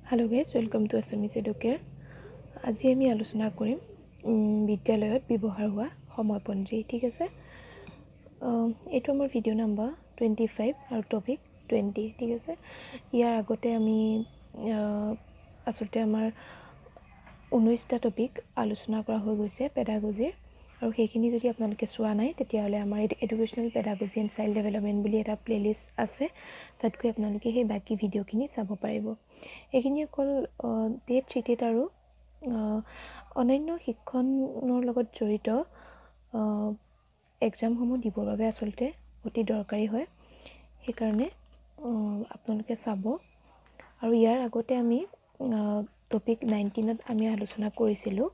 Hello guys, welcome to Assamese Educare. আজি আমি আলোচনা কৰিম বিদ্যালয়ত ব্যৱহাৰ হোৱা সময়পঞ্জী ঠিক আছে। এইটো আমাৰ ভিডিও নাম্বাৰ 25 আৰু টপিক 20 ঠিক আছে। ইয়াৰ আগতে আমি আসলতে আমাৰ 19টা টপিক আলোচনা কৰা হৈ গৈছে পেডাগজিৰ, আৰু সেইখিনি যদি আপোনালোকে চোৱা নাই তেতিয়াহ'লে আমাৰ educational pedagogy and child development বুলি এটা প্লেলিষ্ট আছে, তাত গৈ আপোনালোকে সেই বাকী ভিডিঅ'খিনি চাব পাৰিব। এইখিনি অকল টেট চিটেট আৰু অন্যান্য শিক্ষণৰ লগত জড়িত এক্সামসমূহ দিবৰ বাবে আচলতে অতি দৰকাৰী হয়, সেইকাৰণে আপোনালোকে চাব। আৰু ইয়াৰ আগতে আমি টপিক 19ত আমি আলোচনা কৰিছিলোঁ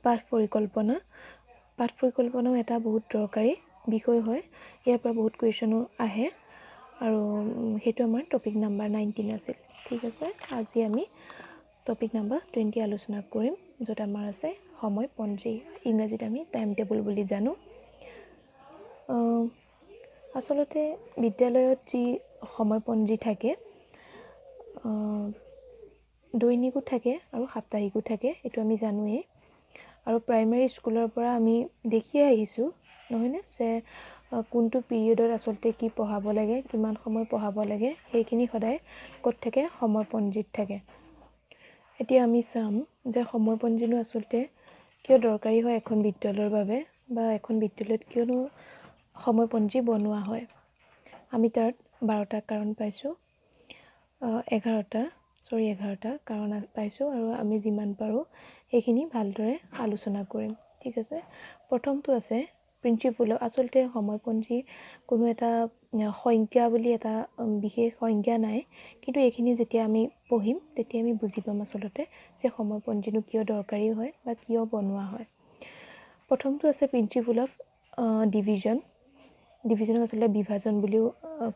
পাঠ পৰিকল্পনাও এটা বহুত দৰকাৰী বিষয় হয়, ইয়াৰ পৰা বহুত কুৱেশ্যনো আহে, আৰু সেইটো আমাৰ টপিক নাম্বাৰ 19 আছিল ঠিক আছে। আজি আমি টপিক নাম্বাৰ 20 আলোচনা কৰিম, য'ত আমাৰ আছে সময়পঞ্জী, ইংৰাজীত আমি টাইম টেবুল বুলি জানো। আচলতে বিদ্যালয়ত যি সময়পঞ্জী থাকে দৈনিকো থাকে আৰু সাপ্তাহিকো থাকে, এইটো আমি জানোৱেই। আৰু প্ৰাইমেৰী স্কুলৰ পৰা আমি দেখিয়ে আহিছোঁ নহয়নে, যে কোনটো পিৰিয়ডত আচলতে কি পঢ়াব লাগে, কিমান সময় পঢ়াব লাগে, সেইখিনি সদায় ক'ত থাকে, সময়পঞ্জীত থাকে। এতিয়া আমি চাম যে সময়পঞ্জীনো আচলতে কিয় দৰকাৰী হয় এখন বিদ্যালয়ৰ বাবে, বা এখন বিদ্যালয়ত কিয়নো সময়পঞ্জী বনোৱা হয়। আমি তাত 12টা কাৰণ পাইছোঁ, 11টা কাৰণ পাইছোঁ, আৰু আমি যিমান পাৰোঁ সেইখিনি ভালদৰে আলোচনা কৰিম ঠিক আছে। প্ৰথমটো আছে প্ৰিন্সিপল। আচলতে সময়পঞ্জী কোনো এটা সংজ্ঞা বুলি এটা বিশেষ সংজ্ঞা নাই, কিন্তু এইখিনি যেতিয়া আমি পঢ়িম তেতিয়া আমি বুজি পাম আচলতে যে সময়পঞ্জীনো কিয় দৰকাৰী হয় বা কিয় বনোৱা হয়। প্ৰথমটো আছে প্ৰিন্সিপল অফ ডিভিজনক আচলতে বিভাজন বুলিও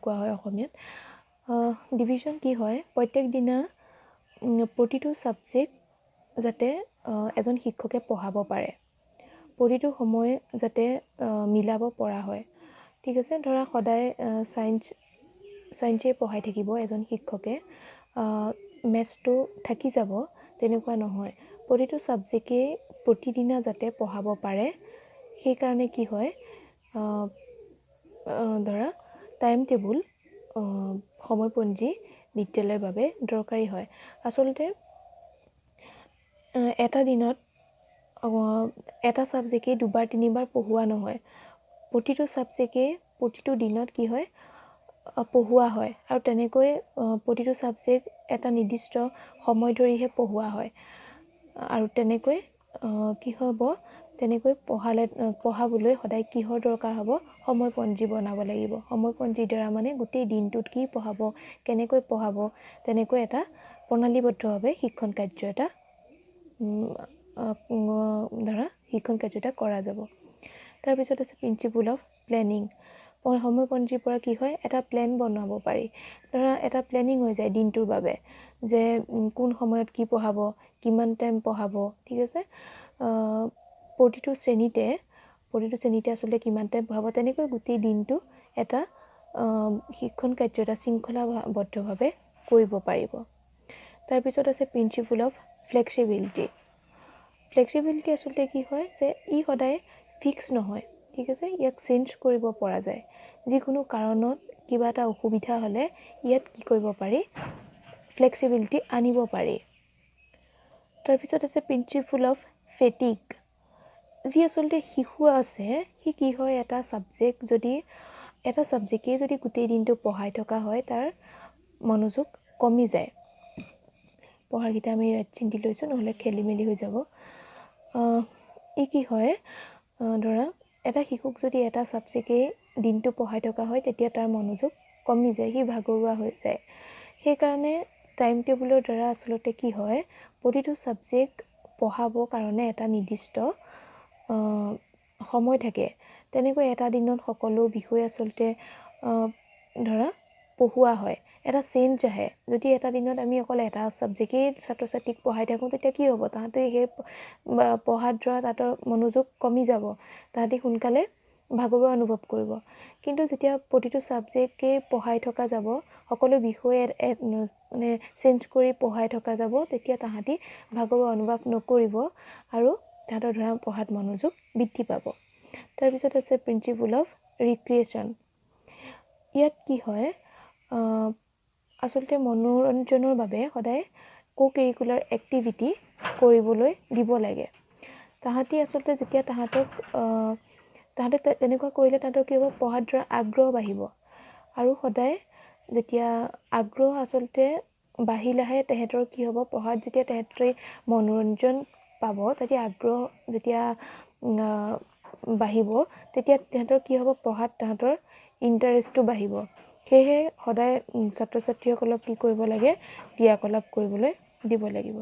কোৱা হয় অসমীয়াত। ডিভিজন কি হয়, প্ৰত্যেক দিনা প্ৰতিটো ছাবজেক্ট যাতে এজন শিক্ষকে পঢ়াব পাৰে, প্ৰতিটো সময় যাতে মিলাব পৰা হয় ঠিক আছে। ধৰা সদায় ছায়েন্সেই পঢ়াই থাকিব এজন শিক্ষকে, মেথছটো থাকি যাব, তেনেকুৱা নহয়। প্ৰতিটো ছাবজেক্টেই প্ৰতিদিনা যাতে পঢ়াব পাৰে, সেইকাৰণে কি হয়, ধৰা টাইম টেবুল সময়পঞ্জী বিদ্যালয়ৰ বাবে দৰকাৰী হয়। আচলতে এটা দিনত এটা ছাবজেক্টেই 2-3বাৰ পঢ়োৱা নহয়, প্ৰতিটো ছাবজেক্টেই প্ৰতিটো দিনত কি হয়, পঢ়োৱা হয়, আৰু তেনেকৈ প্ৰতিটো ছাবজেক্ট এটা নিৰ্দিষ্ট সময় ধৰিহে পঢ়োৱা হয়। আৰু তেনেকৈ কি হ'ব, তেনেকৈ পঢ়াবলৈ সদায় কিহৰ দৰকাৰ হ'ব, সময়পঞ্জী বনাব লাগিব। সময়পঞ্জীৰ দ্বাৰা মানে গোটেই দিনটোত কি পঢ়াব, কেনেকৈ পঢ়াব, তেনেকৈ এটা প্ৰণালীবদ্ধভাৱে শিক্ষণ কাৰ্য এটা কৰা যাব। তাৰপিছত আছে প্ৰিন্সিপল অফ প্লেনিং। সময়পঞ্জীৰ পৰা কি হয়, এটা প্লেন বনাব পাৰি। ধৰা এটা প্লেনিং হৈ যায় দিনটোৰ বাবে, যে কোন সময়ত কি পঢ়াব, কিমান টাইম পঢ়াব ঠিক আছে। প্ৰতিটো শ্ৰেণীতে আচলতে কিমান টাইম পঢ়াব, তেনেকৈ গোটেই দিনটো এটা শিক্ষণ কাৰ্য এটা শৃংখলাবদ্ধভাৱে কৰিব পাৰিব। তাৰপিছত আছে প্ৰিন্সিপল অফ ফ্লেক্সিবিলিটি আচলতে কি হয়, যে ই সদায় ফিক্স নহয় ঠিক আছে, ইয়াক চেঞ্জ কৰিব পৰা যায়। যিকোনো কাৰণত কিবা এটা অসুবিধা হ'লে ইয়াত কি কৰিব পাৰি, ফ্লেক্সিবিলিটি আনিব পাৰি। তাৰপিছত আছে প্ৰিন্সিপল অফ ফেটিক। যি আচলতে শিশু আছে, সি কি হয়, এটা ছাবজেক্টেই যদি গোটেই দিনটো পঢ়াই থকা হয়, তাৰ মনোযোগ কমি যায়। পঢ়াকেইটা আমি চিন্তি লৈছোঁ, নহ'লে খেলি মেলি হৈ যাব। ই কি হয়, ধৰা এটা শিশুক যদি এটা ছাবজেক্টেই দিনটো পঢ়াই থকা হয়, তেতিয়া তাৰ মনোযোগ কমি যায়, সি ভাগৰুৱা হৈ যায়। সেইকাৰণে টাইম টেবুলৰ দ্বাৰা আচলতে কি হয়, প্ৰতিটো ছাবজেক্ট পঢ়াবৰ কাৰণে এটা নিৰ্দিষ্ট সময় থাকে। তেনেকৈ এটা দিনত সকলো বিষয় আচলতে ধৰা পঢ়োৱা হয়, এটা চেঞ্জ আহে। যদি এটা দিনত আমি অকল এটা ছাবজেক্টেই ছাত্ৰ ছাত্ৰীক পঢ়াই থাকোঁ, তেতিয়া কি হ'ব, তাহাঁতে সেই পঢ়াত ধৰা তাহাঁতৰ মনোযোগ কমি যাব, তাহাঁতি সোনকালে ভাগৰুৱা অনুভৱ কৰিব কিন্তু যেতিয়া প্ৰতিটো ছাবজেক্টেই পঢ়াই থকা যাব সকলো বিষয়ে মানে চেঞ্জ কৰি পঢ়াই থকা যাব তেতিয়া তাহাঁতি ভাগৰুৱা অনুভৱ নকৰিব আৰু তাহাঁতৰ ধৰা পঢ়াত মনোযোগ বৃদ্ধি পাব তাৰপিছত আছে প্ৰিন্সিপল অফ ৰিক্ৰিয়েশ্যন ইয়াত কি হয় আচলতে মনোৰঞ্জনৰ বাবে সদায় co-curricular এক্টিভিটি কৰিবলৈ দিব লাগে তাহাঁতি আচলতে যেতিয়া তাহাঁতে তেনেকুৱা কৰিলে তাহাঁতৰ কি হ'ব পঢ়াত ধৰা আগ্ৰহ বাঢ়িব আৰু সদায় যেতিয়া আগ্ৰহ আচলতে বাঢ়িলেহে তেহেঁতৰ কি হ'ব পঢ়াত যেতিয়া তেহেঁতে মনোৰঞ্জন পাব তেতিয়া আগ্ৰহ যেতিয়া বাঢ়িব তেতিয়া তেহেঁতৰ কি হ'ব পঢ়াত তাহাঁতৰ ইণ্টাৰেষ্টটো বাঢ়িব সেয়েহে সদায় ছাত্ৰ ছাত্ৰীসকলক কি কৰিব লাগে ক্ৰিয়াকলাপ কৰিবলৈ দিব লাগিব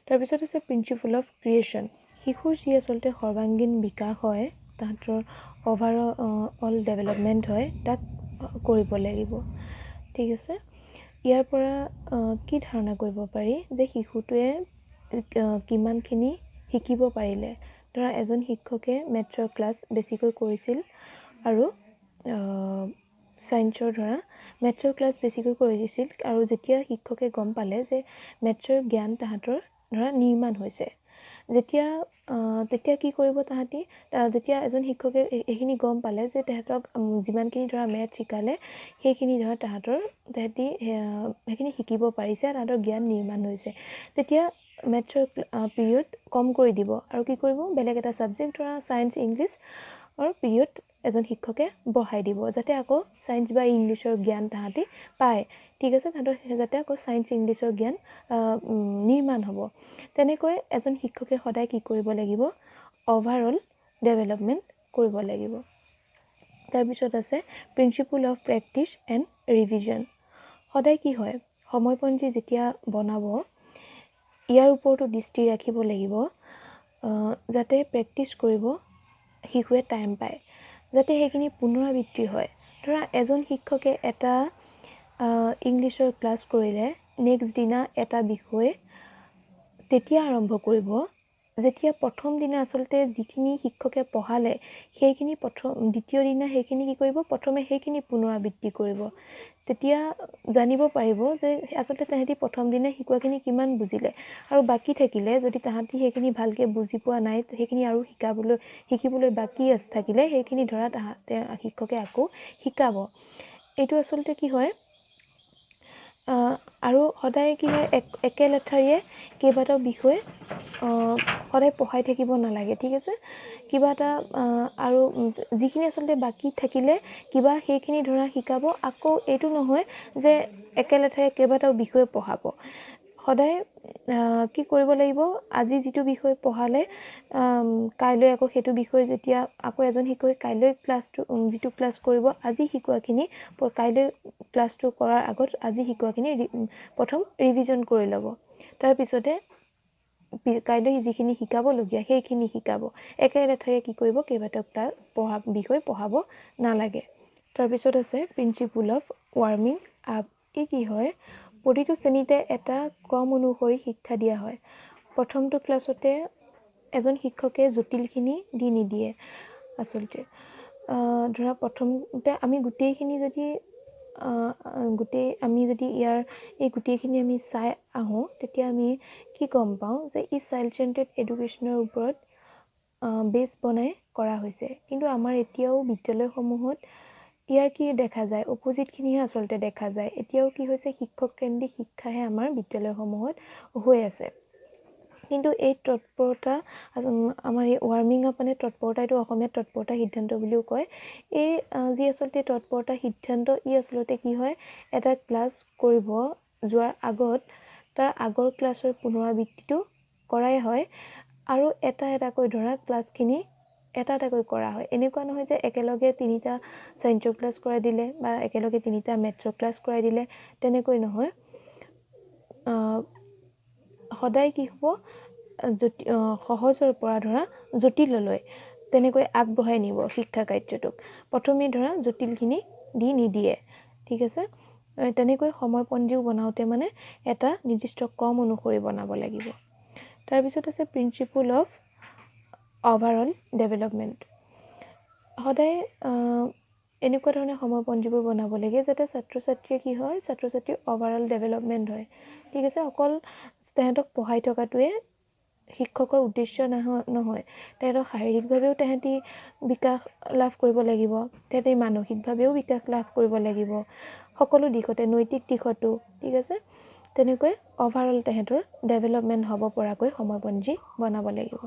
তাৰপিছত আছে প্ৰিন্সিপল অফ ক্ৰিয়েশ্যন শিশুৰ যি আচলতে সৰ্বাংগীন বিকাশ হয় তাহাঁতৰ অল ডেভেলপমেণ্ট হয় তাক কৰিব লাগিব ঠিক আছে ইয়াৰ পৰা কি ধাৰণা কৰিব পাৰি যে শিশুটোৱে কিমানখিনি শিকিব পাৰিলে ধৰা এজন শিক্ষকে মেথছৰ ক্লাছ বেছিকৈ কৰিছিল আৰু ছায়েন্সৰ ধৰা মেথছৰ ক্লাছ বেছিকৈ কৰি দিছিল আৰু যেতিয়া শিক্ষকে গম পালে যে মেথছৰ জ্ঞান তাহাঁতৰ ধৰা নিৰ্মাণ হৈছে তেতিয়া কি কৰিব তাহাঁতি যেতিয়া এজন শিক্ষকে এইখিনি গম পালে যে তেহেঁতক যিমানখিনি ধৰা মেথছ শিকালে সেইখিনি ধৰা তাহাঁতি সেইখিনি শিকিব পাৰিছে তাহাঁতৰ জ্ঞান নিৰ্মাণ হৈছে তেতিয়া মেথছৰ পিৰিয়ড কম কৰি দিব আৰু কি কৰিব বেলেগ এটা ছাবজেক্ট ধৰা ছায়েন্স ইংলিছ আৰু পিৰিয়ড এজন শিক্ষকে বঢ়াই দিব যাতে আকৌ ছায়েন্স বা ইংলিছৰ জ্ঞান তাহাঁতি পায় ঠিক আছে তাহাঁতৰ যাতে আকৌ ছায়েন্স ইংলিছৰ জ্ঞান নিৰ্মাণ হ'ব তেনেকৈ এজন শিক্ষকে সদায় কি কৰিব লাগিব অভাৰঅল ডেভেলপমেণ্ট কৰিব লাগিব তাৰপিছত আছে principle of practice and revision সদায় কি হয় সময়পঞ্জী যেতিয়া বনাব ইয়াৰ ওপৰতো দৃষ্টি ৰাখিব লাগিব যাতে প্ৰেক্টিছ কৰিব শিশুৱে টাইম পায় যাতে সেইখিনি পুনৰাবৃত্তি হয় ধৰা এজন শিক্ষকে এটা ইংলিছৰ ক্লাছ কৰিলে নেক্সট দিনা এটা বিষয় তেতিয়া আৰম্ভ কৰিব যেতিয়া প্ৰথম দিনা আচলতে যিখিনি শিক্ষকে পঢ়ালে সেইখিনি দ্বিতীয় দিনা সেইখিনি কি কৰিব প্ৰথমে সেইখিনি পুনৰাবৃত্তি কৰিব তেতিয়া জানিব পাৰিব যে আচলতে তাহাঁতি প্ৰথম দিনা শিকোৱাখিনি কিমান বুজিলে আৰু বাকী থাকিলে যদি তাহাঁতি সেইখিনি ভালকৈ বুজি পোৱা নাই সেইখিনি আৰু শিকিবলৈ বাকী থাকিলে সেইখিনি ধৰা শিক্ষকে আকৌ শিকাব এইটো আচলতে কি হয় আৰু সদায় কি হয় একে লেঠাৰিয়ে কেইবাটাও বিষয় সদায় পঢ়াই থাকিব নালাগে ঠিক আছে কিবা এটা আৰু যিখিনি আচলতে বাকী থাকিলে কিবা সেইখিনি ধৰা শিকাব আকৌ এইটো নহয় যে একে লেঠাৰিয়ে কেইবাটাও বিষয় পঢ়াব সদায় কি কৰিব লাগিব আজি যিটো বিষয় পঢ়ালে কাইলৈ আকৌ সেইটো বিষয় যেতিয়া আকৌ এজন শিক্ষকে কাইলৈ যিটো ক্লাছ কৰিব আজি শিকোৱাখিনি কাইলৈ ক্লাছটো কৰাৰ আগত আজি শিকোৱাখিনি প্ৰথম ৰিভিজন কৰি ল'ব তাৰপিছতে কাইলৈ যিখিনি শিকাবলগীয়া সেইখিনি শিকাব একে লেঠাৰিয়ে কি কৰিব কেইবাটাও বিষয় পঢ়াব নালাগে তাৰপিছত আছে প্ৰিন্সিপল অফ ৱাৰ্মিং আপ কি হয় প্ৰতিটো শ্ৰেণীতে এটা ক্ৰম অনুসৰি শিক্ষা দিয়া হয় প্ৰথমটো ক্লাছতে এজন শিক্ষকে জটিলখিনি দি নিদিয়ে আচলতে ধৰা প্ৰথমতে আমি গোটেইখিনি যদি এই গোটেইখিনি আমি চাই আহোঁ তেতিয়া আমি কি গম পাওঁ যে ই চাইল্ড চেণ্টাৰ্ড এডুকেশ্যনৰ ওপৰত বেছ বনাই কৰা হৈছে কিন্তু আমাৰ এতিয়াও বিদ্যালয়সমূহত ইয়াৰ কি দেখা যায় অপজিটখিনিহে আচলতে দেখা যায় এতিয়াও কি হৈছে শিক্ষককেন্দ্ৰিক শিক্ষাহে আমাৰ বিদ্যালয়সমূহত হৈ আছে কিন্তু এই তৎপৰতা আমাৰ এই ৱাৰ্মিং আপ মানে তৎপৰতা এইটো অসমীয়াত তৎপৰতা সিদ্ধান্ত বুলিও কয় এই যি আচলতে তৎপৰতা সিদ্ধান্ত ই আচলতে কি হয় এটা ক্লাছ কৰিব যোৱাৰ আগত তাৰ আগৰ ক্লাছৰ পুনৰাবৃত্তিটো কৰাই হয় আৰু এটাকৈ ধৰা ক্লাছখিনি এটাকৈ কৰা হয় এনেকুৱা নহয় যে একেলগে 3টা ছায়েন্সৰ ক্লাছ কৰাই দিলে বা একেলগে 3টা মেথছৰ ক্লাছ কৰাই দিলে তেনেকৈ নহয় সদায় কি হ'ব সহজৰ পৰা ধৰা জটিললৈ তেনেকৈ আগবঢ়াই নিব শিক্ষা কাৰ্যটোক প্ৰথমে ধৰা জটিলখিনি দি নিদিয়ে ঠিক আছে তেনেকৈ সময়পঞ্জীও বনাওঁতে মানে এটা নিৰ্দিষ্ট ক্ৰম অনুসৰি বনাব লাগিব তাৰপিছত আছে প্ৰিন্সিপল অফ অভাৰঅল ডেভেলপমেণ্ট সদায় এনেকুৱা ধৰণে সময়পঞ্জীবোৰ বনাব লাগে যাতে ছাত্ৰ ছাত্ৰীয়ে কি হয় ছাত্ৰ ছাত্ৰীৰ অভাৰঅল ডেভেলপমেণ্ট হয় ঠিক আছে অকল তেহেঁতক পঢ়াই থকাটোৱে শিক্ষকৰ উদ্দেশ্য নহয় তেহেঁতক শাৰীৰিকভাৱেও তেহেঁতি বিকাশ লাভ কৰিব লাগিব তেহেঁতি মানসিকভাৱেও বিকাশ লাভ কৰিব লাগিব সকলো দিশতে নৈতিক দিশতো ঠিক আছে তেনেকৈ অভাৰঅল তেহেঁতৰ ডেভেলপমেণ্ট হ'ব পৰাকৈ সময়পঞ্জী বনাব লাগিব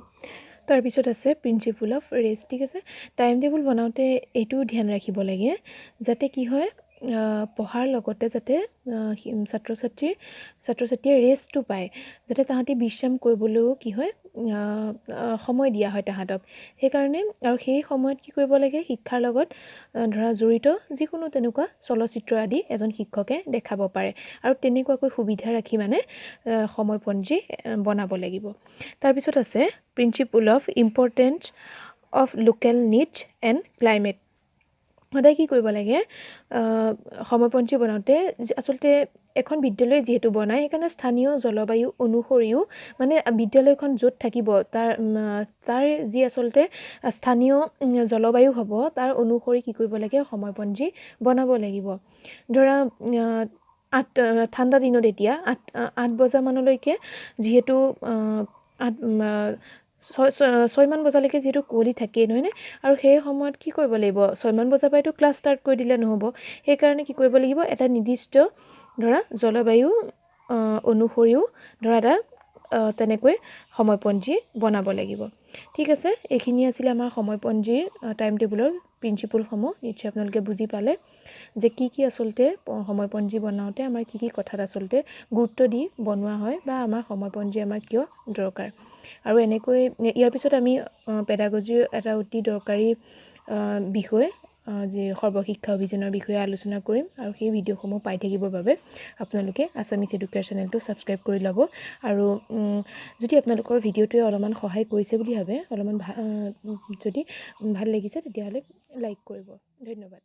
তাৰপিছত আছে প্ৰিন্সিপল অফ ৰেষ্ট ঠিক আছে টাইম টেবুল বনাওঁতে এইটোও ধ্যান ৰাখিব লাগে যাতে কি হয় পঢ়াৰ লগতে যাতে ছাত্ৰ ছাত্ৰীয়ে ৰেষ্টটো পায় যাতে তাহাঁতি বিশ্ৰাম কৰিবলৈও কি হয় সময় দিয়া হয় তাহাঁতক সেইকাৰণে আৰু সেই সময়ত কি কৰিব লাগে শিক্ষাৰ লগত ধৰা জড়িত যিকোনো তেনেকুৱা চলচ্চিত্ৰ আদি এজন শিক্ষকে দেখাব পাৰে আৰু তেনেকুৱাকৈ সুবিধা ৰাখি মানে সময়পঞ্জী বনাব লাগিব তাৰপিছত আছে principle of importance of local needs and climate সদায় কি কৰিব লাগে সময়পঞ্জী বনাওঁতে আচলতে এখন বিদ্যালয় যিহেতু বনায় সেইকাৰণে স্থানীয় জলবায়ু অনুসৰিও মানে বিদ্যালয়খন য'ত থাকিব তাৰ যি আচলতে স্থানীয় জলবায়ু হ'ব তাৰ অনুসৰি কি কৰিব লাগে সময়পঞ্জী বনাব লাগিব ধৰা ঠাণ্ডা দিনত এতিয়া 8 বজামানলৈকে যিহেতু 6 মান বজালৈকে যিহেতু কুঁৱলী থাকেই নহয়নে আৰু সেই সময়ত কি কৰিব লাগিব 6 মান বজাৰ পৰাইতো ক্লাছ ষ্টাৰ্ট কৰি দিলে নহ'ব সেইকাৰণে কি কৰিব লাগিব এটা নিৰ্দিষ্ট ধৰা জলবায়ু অনুসৰিও ধৰা এটা তেনেকৈ সময়পঞ্জী বনাব লাগিব ঠিক আছে এইখিনি আছিলে আমাৰ সময়পঞ্জীৰ টাইম টেবুলৰ প্ৰিন্সিপলসমূহ নিশ্চয় আপোনালোকে বুজি পালে যে কি আচলতে সময়পঞ্জী বনাওঁতে আমাৰ কি কথাত আচলতে গুৰুত্ব দি বনোৱা হয় বা আমাৰ সময়পঞ্জী আমাৰ কিয় দৰকাৰ আৰু এনেকৈ ইয়াৰ পিছত আমি পেডাগজিৰ এটা অতি দৰকাৰী বিষয় যে সৰ্বশিক্ষা অভিযানৰ বিষয়ে আলোচনা কৰিম আৰু সেই ভিডিঅ'সমূহ পাই থাকিবৰ বাবে আপোনালোকে আছামিজ এডুকেয়াৰ চেনেলটো ছাবস্ক্ৰাইব কৰি ল'ব আৰু যদি আপোনালোকৰ ভিডিঅ'টোৱে অলপমান সহায় কৰিছে বুলি ভাবে অলপমান যদি ভাল লাগিছে তেতিয়াহ'লে লাইক কৰিব ধন্যবাদ